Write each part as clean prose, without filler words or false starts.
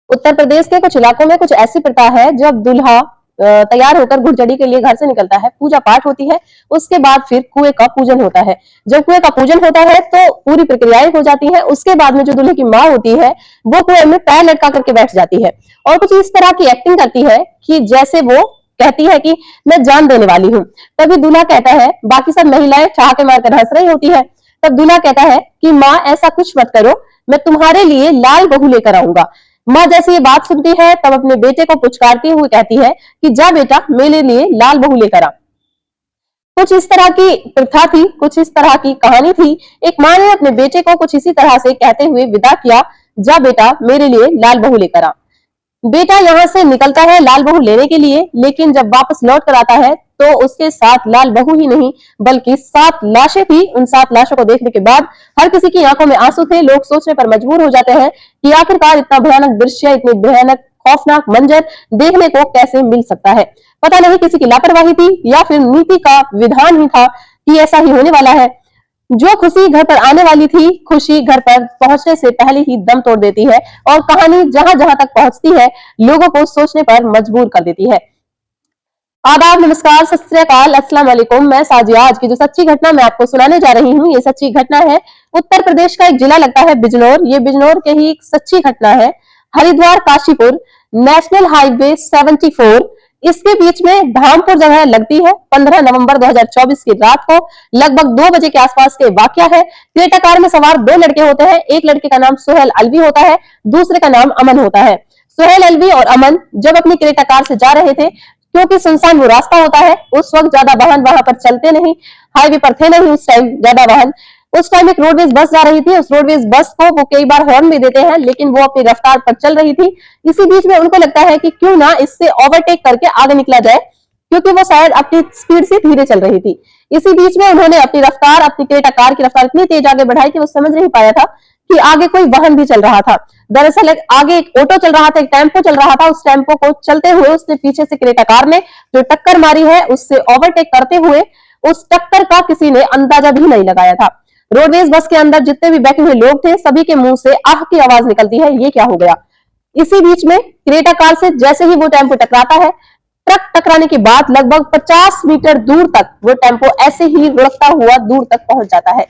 उत्तर प्रदेश के कुछ इलाकों में कुछ ऐसी प्रथा है, जब दूल्हा तैयार होकर घुड़चढ़ी के लिए घर से निकलता है, पूजा पाठ होती है, उसके बाद फिर कुएं का पूजन होता है। जब कुएं का पूजन होता है तो पूरी प्रक्रियाएं हो जाती है। उसके बाद में जो दूल्हे की माँ होती है वो कुएं में पैर लटका करके बैठ जाती है और कुछ इस तरह की एक्टिंग करती है कि जैसे वो कहती है कि मैं जान देने वाली हूँ। तभी दूल्हा कहता है, बाकी सब महिलाएं ठहाके मारकर हंस रही होती है। तब दूल्हा कहता है कि माँ ऐसा कुछ मत करो, मैं तुम्हारे लिए लाल बहू लेकर आऊंगा। माँ जैसे ये बात सुनती है तब अपने बेटे को पुचकारती हुई कहती है कि जा बेटा, मेरे लिए लाल बहू लेकर आ। कुछ इस तरह की प्रथा थी, कुछ इस तरह की कहानी थी। एक माँ ने अपने बेटे को कुछ इसी तरह से कहते हुए विदा किया, जा बेटा, मेरे लिए लाल बहू लेकर आ। बेटा यहाँ से निकलता है लाल बहू लेने के लिए, लेकिन जब वापस लौट कर आता है तो उसके साथ लाल बहू ही नहीं बल्कि 7 लाशें थी। उन 7 लाशों को देखने के बाद हर किसी की आंखों में आंसू थे। लोग सोचने पर मजबूर हो जाते हैं कि आखिरकार इतना भयानक दृश्य, इतनी भयानक खौफनाक मंजर देखने को कैसे मिल सकता है। पता नहीं किसी की लापरवाही थी या फिर नीति का विधान ही था कि ऐसा ही होने वाला है। जो खुशी घर पर आने वाली थी, खुशी घर पर पहुंचने से पहले ही दम तोड़ देती है और कहानी जहां जहां तक पहुंचती है लोगों को सोचने पर मजबूर कर देती है। आदाब, नमस्कार, सत श्री अकाल, अस्सलाम वालेकुम। मैं साजिया। आज की जो सच्ची घटना मैं आपको सुनाने जा रही हूँ, ये सच्ची घटना है उत्तर प्रदेश का एक जिला लगता है बिजनौर। ये बिजनौर के ही एक सच्ची घटना है। हरिद्वार काशीपुर नेशनल हाईवे 74, इसके बीच में धामपुर जगह लगती है। 15 नवंबर 2024 की रात को लगभग 2 बजे के आसपास के वाकया है। क्रेटा कार में सवार 2 लड़के होते हैं। एक लड़के का नाम सोहेल अलवी होता है, दूसरे का नाम अमन होता है। सोहेल अलवी और अमन जब अपनी क्रेटा कार से जा रहे थे, क्योंकि सुनसान वो रास्ता होता है, उस वक्त ज्यादा वाहन वहां पर चलते नहीं, हाईवे पर थे नहीं उस टाइम ज्यादा वाहन। उस टाइम एक रोडवेज बस जा रही थी। उस रोडवेज बस को वो कई बार हॉर्न भी देते हैं, लेकिन वो अपनी रफ्तार पर चल रही थी। इसी बीच में उनको लगता है कि क्यों ना इससे ओवरटेक करके आगे निकला जाए, क्योंकि वो शायद अपनी स्पीड से धीरे चल रही थी। इसी बीच में उन्होंने अपनी रफ्तार, अपनी क्रेटा कार की रफ्तार इतनी तेज आगे बढ़ाई कि वो समझ नहीं पाया था कि आगे कोई वाहन भी चल रहा था। दरअसल आगे एक ऑटो चल रहा था, एक टेम्पो चल रहा था। उस टेम्पो को चलते हुए उसने पीछे से क्रेटा कार ने जो टक्कर मारी है, उससे ओवरटेक करते हुए उस टक्कर का किसी ने अंदाजा भी नहीं लगाया था। रोडवेज बस के अंदर जितने भी बैठे हुए लोग थे, सभी के मुंह से आह की आवाज निकलती है, ये क्या हो गया। इसी बीच में क्रेटा कार से जैसे ही वो टेम्पो टकराता है, ट्रक टकराने के बाद लगभग 50 मीटर दूर तक वो टेम्पो ऐसे ही लुढ़कता हुआ दूर तक पहुंच जाता है।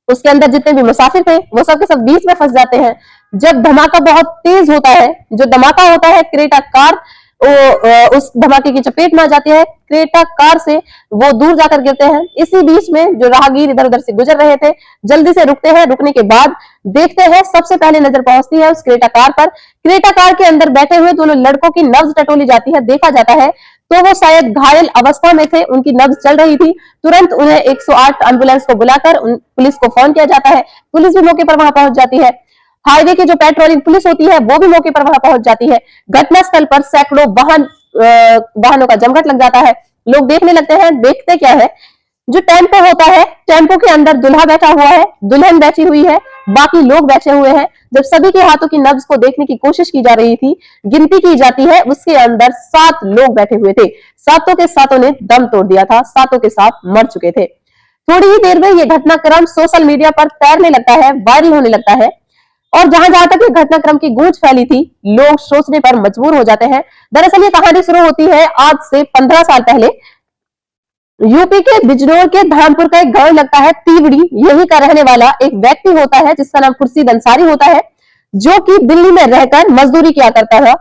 उसके अंदर जितने भी मुसाफिर थे वो सब के सब बीच में फंस जाते हैं। जब धमाका बहुत तेज होता है, जो धमाका होता है, क्रेटा कार उस धमाके की चपेट में आ जाती है। क्रेटा कार से वो दूर जाकर गिरते हैं। इसी बीच में जो राहगीर इधर उधर से गुजर रहे थे जल्दी से रुकते हैं। रुकने के बाद देखते हैं, सबसे पहले नजर पहुंचती है उस क्रेटा कार पर। क्रेटा कार के अंदर बैठे हुए दोनों लड़कों की नब्ज टटोली जाती है। देखा जाता है तो वो शायद घायल अवस्था में थे, उनकी नब्ज चल रही थी। तुरंत उन्हें 108 एम्बुलेंस को बुलाकर पुलिस को फोन किया जाता है। पुलिस भी मौके पर वहां पहुंच जाती है। हाईवे की जो पेट्रोलिंग पुलिस होती है वो भी मौके पर वहां पहुंच जाती है। घटनास्थल पर सैकड़ों वाहनों का जमघट लग जाता है। लोग देखने लगते हैं। देखते क्या है, जो टेम्पो होता है, टेम्पो के अंदर दूल्हा बैठा हुआ है, दुल्हन बैठी हुई है, बाकी लोग बैठे हुए हैं। जब सभी के हाथों की नब्ज को देखने की कोशिश की जा रही थी, गिनती की जाती है, उसके अंदर 7 लोग बैठे हुए थे। सातों के सातों ने दम तोड़ दिया था, सातों के साथ मर चुके थे। थोड़ी ही देर में ये घटनाक्रम सोशल मीडिया पर तैरने लगता है, वायरल होने लगता है और जहां जहां तक ये घटनाक्रम की गूंज फैली थी, लोग सोचने पर मजबूर हो जाते हैं। दरअसल ये कहानी शुरू होती है आज से 15 साल पहले। यूपी के बिजनौर के धामपुर का एक गांव लगता है तीवड़ी। यही का रहने वाला एक व्यक्ति होता है जिसका नाम खुर्शीद अंसारी होता है, जो कि दिल्ली में रहकर मजदूरी किया करता था,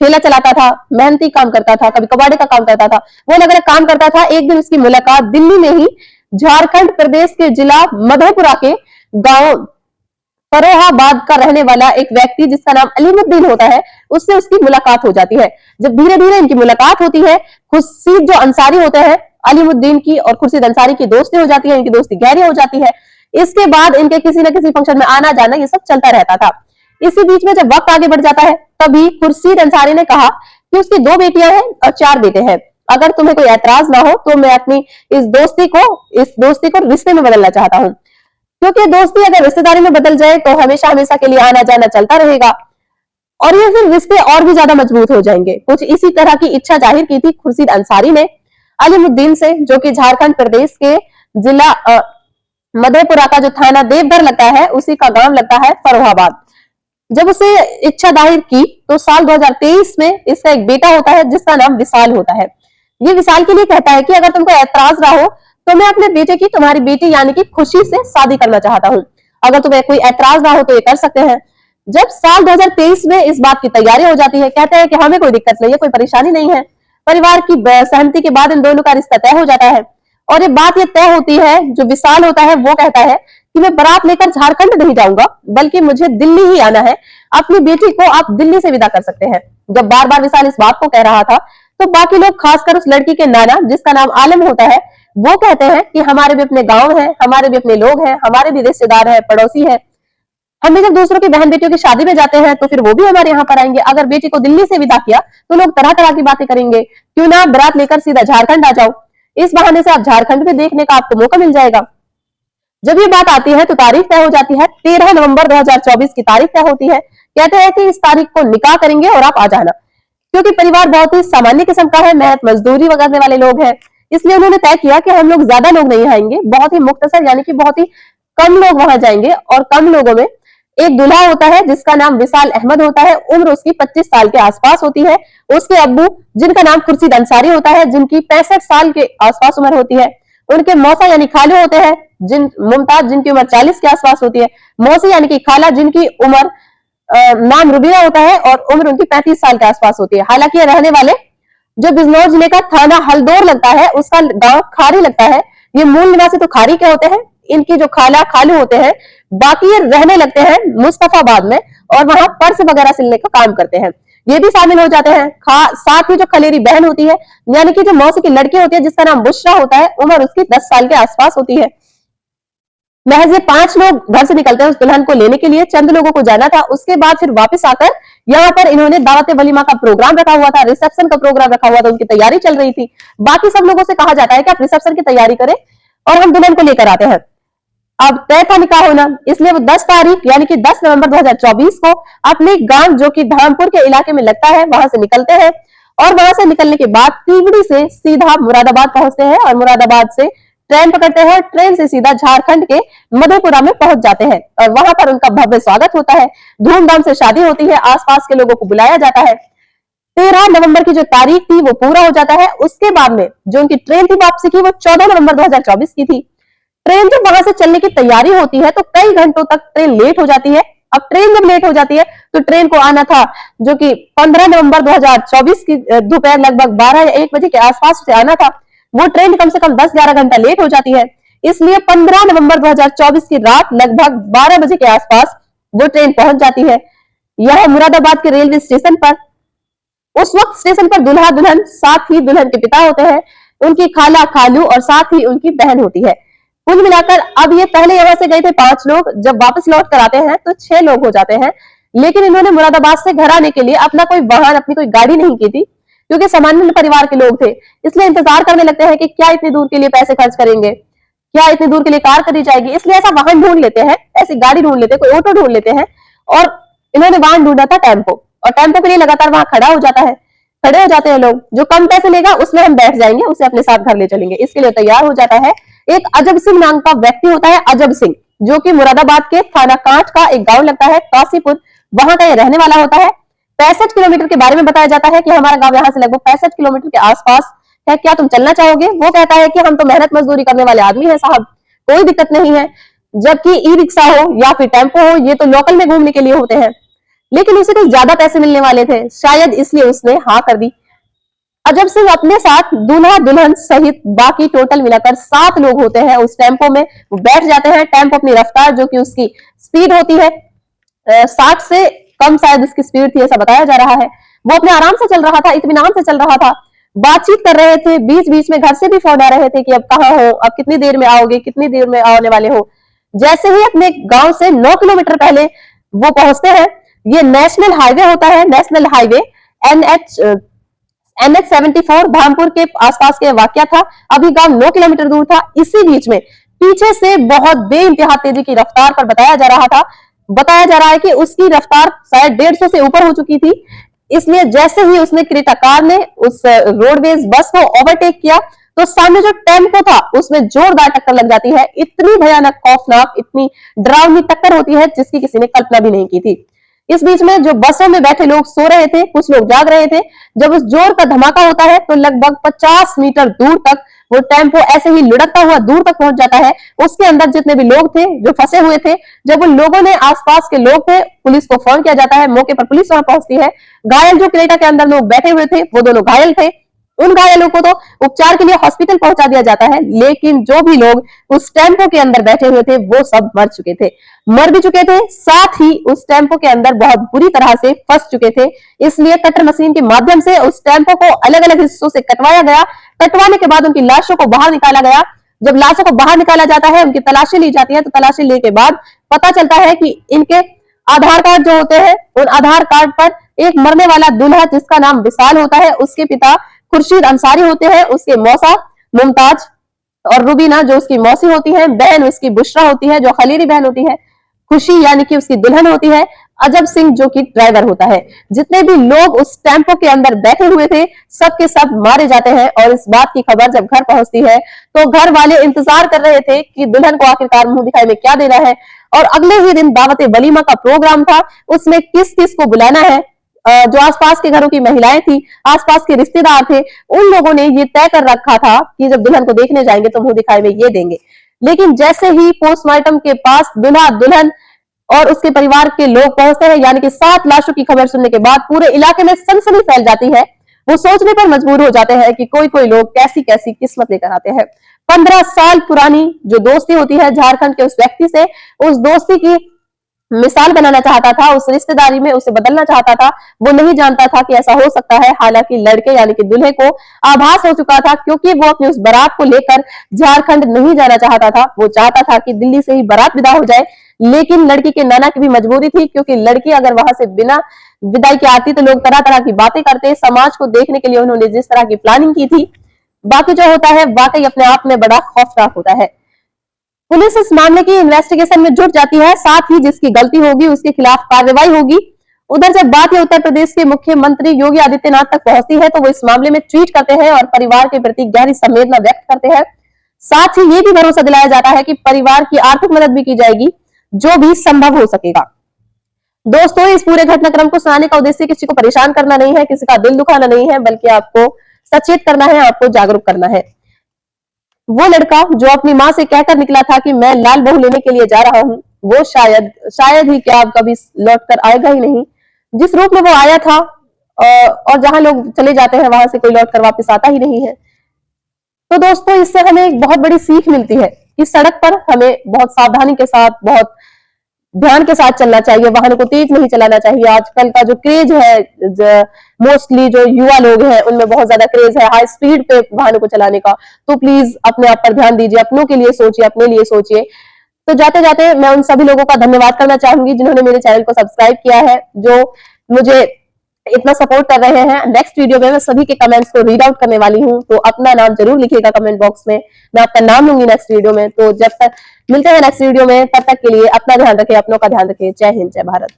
ठेला चलाता था, मेहनती काम करता था, कभी कबाड़े का काम करता था, वो अलग अलग काम करता था। एक दिन उसकी मुलाकात दिल्ली में ही झारखंड प्रदेश के जिला मधेपुरा के गांव फरोहाबाद का रहने वाला एक व्यक्ति जिसका नाम अलीमुद्दीन होता है, उससे उसकी मुलाकात हो जाती है। जब धीरे धीरे इनकी मुलाकात होती है, खुर्शीद जो अंसारी होते हैं, अलीमुद्दीन की और खुर्शीद अंसारी की दोस्ती हो जाती है, इनकी दोस्ती गहरी हो जाती है। इसके बाद इनके किसी न किसी फंक्शन में आना जाना ये सब चलता रहता था। इसी बीच में जब वक्त आगे बढ़ जाता है, तभी खुर्शीद अंसारी ने कहा कि उसकी 2 बेटियां हैं और 4 बेटे हैं। अगर तुम्हें कोई ऐतराज ना हो तो मैं अपनी इस दोस्ती को रिश्ते में बदलना चाहता हूँ, क्योंकि दोस्ती अगर रिश्तेदारी में बदल जाए तो हमेशा हमेशा के लिए आना जाना चलता रहेगा और ये फिर रिश्ते और भी ज्यादा मजबूत हो जाएंगे। कुछ इसी तरह की इच्छा जाहिर की थी खुर्शीद अंसारी ने अलीमुद्दीन से, जो कि झारखंड प्रदेश के जिला मधेपुरा का जो थाना देवघर लगता है, उसी का गांव लगता है फरोहाबाद। जब उसे इच्छा जाहिर की तो साल 2023 में इसका एक बेटा होता है जिसका नाम विशाल होता है। ये विशाल के लिए कहता है कि अगर तुमको ऐतराज ना हो तो मैं अपने बेटे की तुम्हारी बेटी यानी कि खुशी से शादी करना चाहता हूँ। अगर तुम्हें कोई ऐतराज ना हो तो ये कर सकते हैं। जब साल 2023 में इस बात की तैयारी हो जाती है, कहते हैं कि हमें कोई दिक्कत नहीं है, कोई परेशानी नहीं है। परिवार की सहमति के बाद इन दोनों का रिश्ता तय हो जाता है और ये तय होती है। जो विशाल होता है वो कहता है कि मैं बारात लेकर झारखंड नहीं जाऊंगा, बल्कि मुझे दिल्ली ही आना है। अपनी बेटी को आप दिल्ली से विदा कर सकते हैं। जब बार बार विशाल इस बात को कह रहा था तो बाकी लोग, खासकर उस लड़की के नाना जिसका नाम आलम होता है, वो कहते हैं कि हमारे भी अपने गांव है, हमारे भी अपने लोग हैं, हमारे भी रिश्तेदार है, पड़ोसी है। हम भी जब दूसरों की बहन बेटियों की शादी में जाते हैं तो फिर वो भी हमारे यहाँ पर आएंगे। अगर बेटी को दिल्ली से विदा किया तो लोग तरह तरह की बातें करेंगे, क्यों ना बारात लेकर सीधा झारखंड आ जाओ। इस बहाने से आप झारखंड भी देखने का आपको मौका मिल जाएगा। जब ये बात आती है तो तारीख तय हो जाती है। 13 नवंबर 2024 की तारीख तय होती है। कहते हैं कि इस तारीख को निकाह करेंगे और आप आ जाना। क्योंकि परिवार बहुत ही सामान्य किस्म का है, मेहनत मजदूरी करने वाले लोग हैं, इसलिए उन्होंने तय किया कि हम लोग ज्यादा लोग नहीं आएंगे, बहुत ही मुख्तसर यानी कि बहुत ही कम लोग वहां जाएंगे। और कम लोगों में एक दूल्हा होता है जिसका नाम विशाल अहमद होता है। उम्र उसकी 25 साल के आसपास होती है। उसके अब्बू जिनका नाम खुर्शीद अंसारी होता है, जिनकी 65 साल के आसपास उम्र होती है। उनके मौसा यानी खाले होते हैं मुमताज, जिनकी उम्र 40 के आसपास होती है। मौसी यानी कि खाला, जिनकी उम्र नाम रुबिया होता है और उम्र उनकी 35 साल के आसपास होती है। हालांकि ये रहने वाले जो बिजनौर जिले का थाना हल्दौर लगता है, उसका गांव खारी लगता है। ये मूल निवासी तो खारी के होते हैं। इनकी जो खाला खालू होते हैं, बाकी ये रहने लगते हैं मुस्तफाबाद में और वहां पर्स वगैरह सिलने का काम करते हैं। ये भी शामिल हो जाते हैं। साथ ही जो खलेरी बहन होती है यानी कि जो मौसी की लड़की होती है जिसका नाम बुशरा होता है, उम्र उसकी 10 साल के आसपास होती है। महज ये 5 लोग घर से निकलते हैं उस दुल्हन को लेने के लिए। चंद लोगों को जाना था। उसके बाद फिर वापस आकर यहाँ पर इन्होंने दावत वलीमा का प्रोग्राम रखा हुआ था, रिसेप्शन का प्रोग्राम रखा हुआ था, उनकी तैयारी चल रही थी। बाकी सब लोगों से कहा जाता है कि आप रिसेप्शन की तैयारी करें और हम दुल्हन को लेकर आते हैं। अब तय था निकाह होना, इसलिए वो 10 तारीख यानी कि 10 नवंबर 2024 को अपने गांव जो कि धामपुर के इलाके में लगता है वहां से निकलते हैं। और वहां से निकलने के बाद तीवड़ी से सीधा मुरादाबाद पहुंचते हैं और मुरादाबाद से ट्रेन पकड़ते हैं। ट्रेन से सीधा झारखंड के मधेपुरा में पहुंच जाते हैं और वहां पर उनका भव्य स्वागत होता है। धूमधाम से शादी होती है, आसपास के लोगों को बुलाया जाता है। 13 नवंबर की जो तारीख थी वो पूरा हो जाता है। उसके बाद में जो उनकी ट्रेन थी वापसी की, वो 14 नवंबर 2024 की थी। ट्रेन जब वहां से चलने की तैयारी होती है तो कई घंटों तक ट्रेन लेट हो जाती है। अब ट्रेन जब लेट हो जाती है तो ट्रेन को आना था जो कि 15 नवंबर 2024 की दोपहर लगभग 12 या 1 बजे के आसपास से आना था। वो ट्रेन कम से कम 10-11 घंटा लेट हो जाती है। इसलिए 15 नवंबर 2024 की रात लगभग 12 बजे के आसपास वो ट्रेन पहुंच जाती है यह मुरादाबाद के रेलवे स्टेशन पर। उस वक्त स्टेशन पर दूल्हा दुल्हन, साथ ही दुल्हन के पिता होते हैं, उनकी खाला खालू और साथ ही उनकी बहन होती है। कुल मिलाकर अब ये पहले यहाँ से गए थे 5 लोग, जब वापस लौट कर आते हैं तो 6 लोग हो जाते हैं। लेकिन इन्होंने मुरादाबाद से घर आने के लिए अपना कोई वाहन, अपनी कोई गाड़ी नहीं की थी, क्योंकि सामान्य परिवार के लोग थे। इसलिए इंतजार करने लगते हैं कि क्या इतनी दूर के लिए पैसे खर्च करेंगे, क्या इतनी दूर के लिए कार करी जाएगी। इसलिए ऐसा वाहन ढूंढ लेते हैं, ऐसी गाड़ी ढूंढ लेते हैं, कोई ऑटो ढूंढ लेते हैं। और इन्होंने वाहन ढूंढा था टेम्पो, और टेम्पो के लिए लगातार वहां खड़ा हो जाता है। खड़े हो जाते हैं लोग, जो कम पैसे लेगा उसमें हम बैठ जाएंगे, उसे अपने साथ घर ले चलेंगे। इसके लिए तैयार हो जाता है एक अजब सिंह नाम का व्यक्ति होता है, अजब सिंह, जो कि मुरादाबाद के थाना कांट का एक गांव लगता है कासीपुर, वहां का ये रहने वाला होता है। 65 किलोमीटर के बारे में बताया जाता है कि हमारा गांव यहाँ से लगभग 65 किलोमीटर के आसपास है, क्या तुम चलना चाहोगे। वो कहता है कि हम तो मेहनत मजदूरी करने वाले आदमी है साहब, कोई दिक्कत नहीं है। जबकि ई रिक्शा हो या फिर टेम्पो हो, ये तो लोकल में घूमने के लिए होते हैं। लेकिन उसे कुछ ज्यादा पैसे मिलने वाले थे, शायद इसलिए उसने हाँ कर दी। अजब सिंह अपने साथ दूल्हा दुल्हन सहित बाकी टोटल मिलाकर 7 लोग होते हैं उस टेम्पो में। वो बैठ जाते हैं। टेम्पो अपनी रफ्तार, जो कि उसकी स्पीड होती है 60 से कम शायद उसकी स्पीड थी, ऐसा बताया जा रहा है। वो अपने आराम से चल रहा था, इत्मीनान से चल रहा था। बातचीत कर रहे थे, बीच बीच में घर से भी फोन आ रहे थे कि अब कहाँ हो, अब कितनी देर में आओगे, कितनी देर में आने वाले हो। जैसे ही अपने गांव से 9 किलोमीटर पहले वो पहुंचते हैं, ये नेशनल हाईवे होता है, नेशनल हाईवे NH 74 धामपुर के आसपास के वाकया था। अभी गांव 9 किलोमीटर दूर था। इसी बीच में पीछे से बहुत बेइंतहा तेजी की रफ्तार पर बताया जा रहा है कि उसकी रफ्तार शायद 150 से ऊपर हो चुकी थी। इसलिए जैसे ही उसने क्रेटा कार ने उस रोडवेज बस को ओवरटेक किया तो सामने जो टेम्पो था उसमें जोरदार टक्कर लग जाती है। इतनी भयानक, खौफनाक, इतनी डरावनी टक्कर होती है जिसकी किसी ने कल्पना भी नहीं की थी। इस बीच में जो बसों में बैठे लोग सो रहे थे, कुछ लोग जाग रहे थे। जब उस जोर का धमाका होता है तो लगभग 50 मीटर दूर तक वो टेम्पो ऐसे ही लुढ़कता हुआ दूर तक पहुंच जाता है। उसके अंदर जितने भी लोग थे जो फंसे हुए थे, जब उन लोगों ने, आसपास के लोग थे, पुलिस को फोन किया जाता है। मौके पर पुलिस वहां पहुंचती है। घायल जो क्रेटा के अंदर लोग बैठे हुए थे वो दोनों घायल थे। उन घायलों को तो उपचार के लिए हॉस्पिटल पहुंचा दिया जाता है, लेकिन जो भी लोग उस टेम्पो के अंदर बैठे हुए थे वो सब मर चुके थे, मर भी चुके थे, साथ ही उस टेम्पो के अंदर बहुत बुरी तरह से फंस चुके थे। इसलिए कटर मशीन के माध्यम से उस टेम्पो को अलग अलग हिस्सों से कटवाया गया। कटवाने के बाद उनकी लाशों को बाहर निकाला गया। जब लाशों को बाहर निकाला जाता है, उनकी तलाशी ली जाती है, तो तलाशी लेने के बाद पता चलता है कि इनके आधार कार्ड जो होते हैं, उन आधार कार्ड पर एक मरने वाला दूल्हा जिसका नाम विशाल होता है, उसके पिता खुर्शीद अंसारी होते हैं, उसके मौसा मुमताज और रुबीना जो उसकी मौसी होती है, बहन उसकी बुशरा होती है जो खलीरी बहन होती है, खुशी यानी कि उसकी दुल्हन होती है, अजब सिंह जो कि ड्राइवर होता है। जितने भी लोग उस टेम्पो के अंदर बैठे हुए थे सब के सब मारे जाते हैं। और इस बात की खबर जब घर पहुंचती है तो घर वाले इंतजार कर रहे थे कि दुल्हन को आखिरकार मुंह दिखाई में क्या देना है। और अगले ही दिन दावत वलीमा का प्रोग्राम था, उसमें किस किस को बुलाना है। जो आसपास के घरों की महिलाएं थी, आसपास के रिश्तेदार थे, उन लोगों ने ये तय कर रखा था कि जब दुल्हन को देखने जाएंगे तो मुंह दिखाई में ये देंगे। लेकिन जैसे ही पोस्टमार्टम के पास दुल्हा दुल्हन और उसके परिवार के लोग पहुंचते हैं, यानी कि 7 लाशों की खबर सुनने के बाद पूरे इलाके में सनसनी फैल जाती है। वो सोचने पर मजबूर हो जाते हैं कि कोई कोई लोग कैसी कैसी किस्मत लेकर आते हैं। 15 साल पुरानी जो दोस्ती होती है झारखंड के उस व्यक्ति से, उस दोस्ती की मिसाल बनाना चाहता था, उस रिश्तेदारी में उसे बदलना चाहता था। वो नहीं जानता था कि ऐसा हो सकता है। हालांकि लड़के यानी कि दूल्हे को आभास हो चुका था, क्योंकि वो अपनी उस बारात को लेकर झारखंड नहीं जाना चाहता था। वो चाहता था कि दिल्ली से ही बारात विदा हो जाए, लेकिन लड़की के नाना की भी मजबूरी थी, क्योंकि लड़की अगर वहां से बिना विदाई के आती तो लोग तरह तरह की बातें करते। समाज को देखने के लिए उन्होंने जिस तरह की प्लानिंग की थी, बाकी जो होता है वाकई अपने आप में बड़ा खौफनाक होता है। पुलिस इस मामले की इन्वेस्टिगेशन में जुट जाती है, साथ ही जिसकी गलती होगी उसके खिलाफ कार्रवाई होगी। उधर जब बात है उत्तर प्रदेश के मुख्यमंत्री योगी आदित्यनाथ तक पहुंचती है तो वो इस मामले में ट्वीट करते हैं और परिवार के प्रति गहरी संवेदना व्यक्त करते हैं। साथ ही ये भी भरोसा दिलाया जाता है कि परिवार की आर्थिक मदद भी की जाएगी, जो भी संभव हो सकेगा। दोस्तों, इस पूरे घटनाक्रम को सुनाने का उद्देश्य किसी को परेशान करना नहीं है, किसी का दिल दुखाना नहीं है, बल्कि आपको सचेत करना है, आपको जागरूक करना है। वो लड़का जो अपनी माँ से कहकर निकला था कि मैं लाल बहू लेने के लिए जा रहा हूँ, वो शायद ही क्या कभी लौट कर आएगा ही नहीं। जिस रूप में वो आया था, और जहां लोग चले जाते हैं वहां से कोई लौट कर वापस आता ही नहीं है। तो दोस्तों, इससे हमें एक बहुत बड़ी सीख मिलती है कि सड़क पर हमें बहुत सावधानी के साथ, बहुत ध्यान के साथ चलना चाहिए, वाहनों को तेज नहीं चलाना चाहिए। आजकल का जो क्रेज है, मोस्टली जो युवा लोग हैं उनमें बहुत ज्यादा क्रेज है हाई स्पीड पे वाहनों को चलाने का। तो प्लीज अपने आप पर ध्यान दीजिए, अपनों के लिए सोचिए, अपने लिए सोचिए। तो जाते जाते मैं उन सभी लोगों का धन्यवाद करना चाहूंगी जिन्होंने मेरे चैनल को सब्सक्राइब किया है, जो मुझे इतना सपोर्ट कर रहे हैं। नेक्स्ट वीडियो में मैं सभी के कमेंट्स को रीड आउट करने वाली हूँ, तो अपना नाम जरूर लिखिएगा कमेंट बॉक्स में, मैं आपका नाम लूंगी नेक्स्ट वीडियो में। तो जब तक मिलते हैं नेक्स्ट वीडियो में, तब तक के लिए अपना ध्यान रखें, अपनों का ध्यान रखें। जय हिंद, जय भारत।